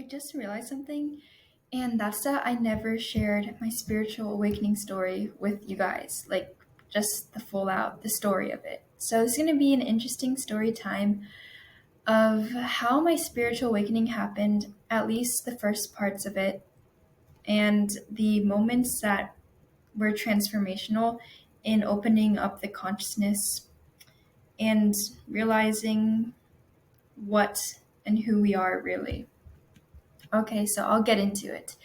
just realized something, and that's that I never shared my spiritual awakening story with you guys, like just the full out, the story of it. So it's going to be an interesting story time of how my spiritual awakening happened, at least the first parts of it, and the moments that were transformational in opening up the consciousness and realizing what and who we are really. Okay, so I'll get into it.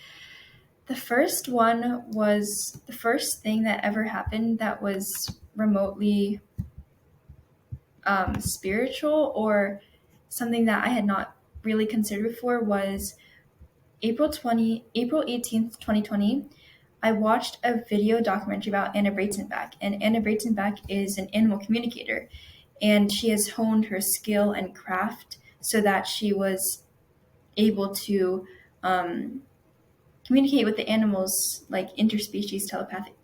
The first one was the first thing that ever happened that was remotely spiritual or something that I had not really considered before was April 18th, 2020. I watched a video documentary about Anna Breytenbach, and Anna Breytenbach is an animal communicator, and she has honed her skill and craft so that she was able to communicate with the animals like interspecies telepathic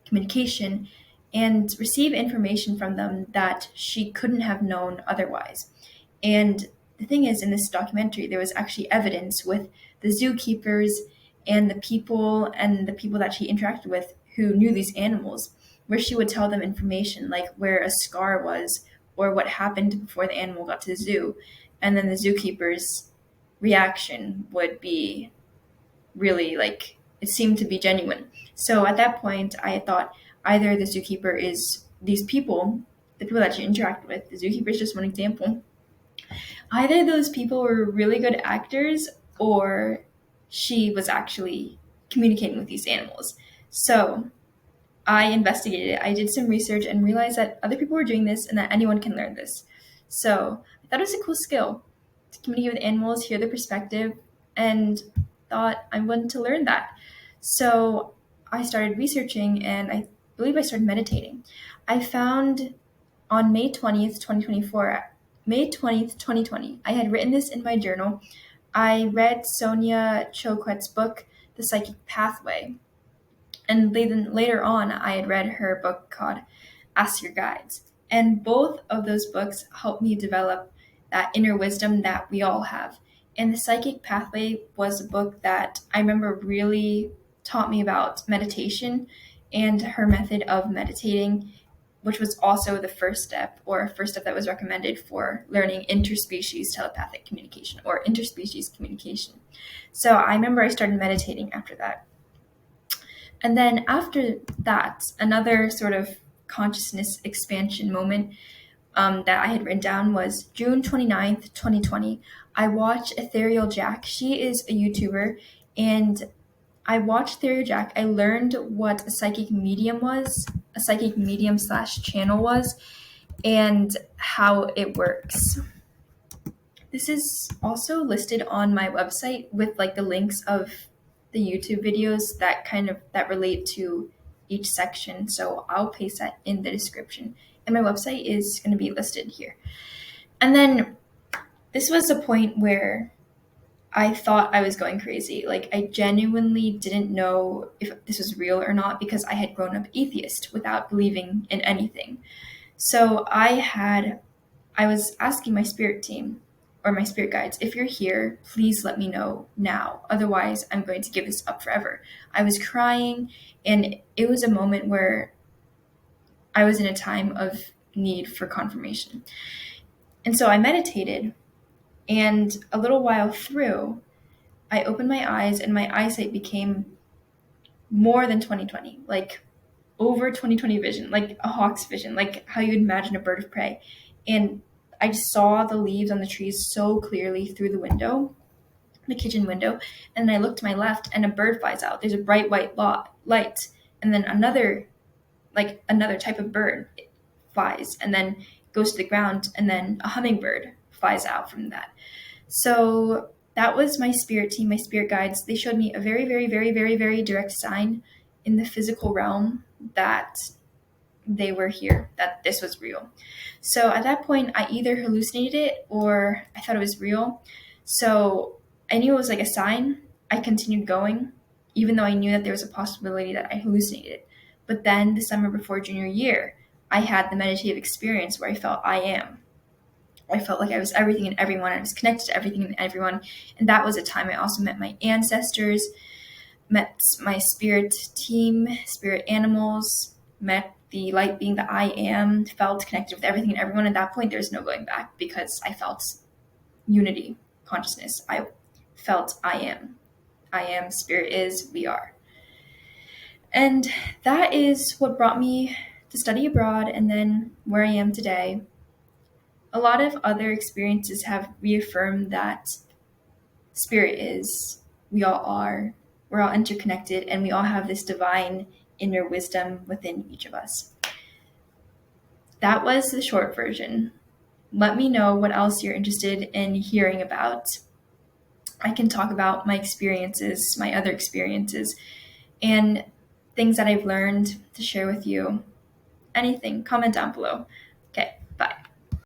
communication and receive information from them that she couldn't have known otherwise. And the thing is, in this documentary, there was actually evidence with the zookeepers and the people that she interacted with who knew these animals, where she would tell them information like where a scar was or what happened before the animal got to the zoo. And then the zookeeper's reaction would be really like it seemed to be genuine. So at that point, I thought either the zookeeper is these people, the people that she interacted with. The zookeeper is just one example. Either those people were really good actors, or she was actually communicating with these animals. So I investigated it. I did some research and realized that other people were doing this and that anyone can learn this. So I thought it was a cool skill to communicate with animals, hear their perspective, and thought I wanted to learn that. So I started researching and I believe I started meditating. I found on May 20th, 2020, I had written this in my journal. I read Sonia Choquette's book, The Psychic Pathway. And then later on, I had read her book called Ask Your Guides. And both of those books helped me develop that inner wisdom that we all have. And The Psychic Pathway was a book that I remember really taught me about meditation and her method of meditating, which was also the first step that was recommended for learning interspecies telepathic communication or interspecies communication. So I remember I started meditating after that. And then after that, another sort of consciousness expansion moment that I had written down was June 29th, 2020. I watched Ethereal Jack. She is a YouTuber, and I watched Ethereal Jack. I learned what a psychic medium was, a psychic medium / channel was, and how it works. This is also listed on my website with like the links of the YouTube videos that relate to each section. So I'll paste that in the description. And my website is going to be listed here. And then this was a point where I thought I was going crazy. Like I genuinely didn't know if this was real or not because I had grown up atheist without believing in anything. So I was asking my spirit team or my spirit guides, if you're here, please let me know now. Otherwise, I'm going to give this up forever. I was crying, and it was a moment where I was in a time of need for confirmation. And so I meditated, and a little while through, I opened my eyes, and my eyesight became more than 20/20, like over 20/20 vision, like a hawk's vision, like how you'd imagine a bird of prey. And I just saw the leaves on the trees so clearly through the window, the kitchen window. And then I looked to my left and a bird flies out. There's a bright white light. And then another type of bird flies and then goes to the ground. And then a hummingbird flies out from that. So that was my spirit team, my spirit guides. They showed me a very, very, very, very, very direct sign in the physical realm that they were here, that this was real. So at that point, I either hallucinated it or I thought it was real. So I knew it was like a sign. I continued going, even though I knew that there was a possibility that I hallucinated it. But then the summer before junior year, I had the meditative experience where I felt I am. I felt like I was everything and everyone. I was connected to everything and everyone. And that was a time I also met my ancestors, met my spirit team, spirit animals, met the light being that I am, felt connected with everything and everyone. At that point, there's no going back because I felt unity, consciousness. I felt I am. I am, spirit is, we are. And that is what brought me to study abroad and then where I am today. A lot of other experiences have reaffirmed that spirit is, we all are, we're all interconnected, and we all have this divine inner wisdom within each of us. That was the short version. Let me know what else you're interested in hearing about. I can talk about my experiences, my other experiences, and things that I've learned to share with you. Anything, comment down below.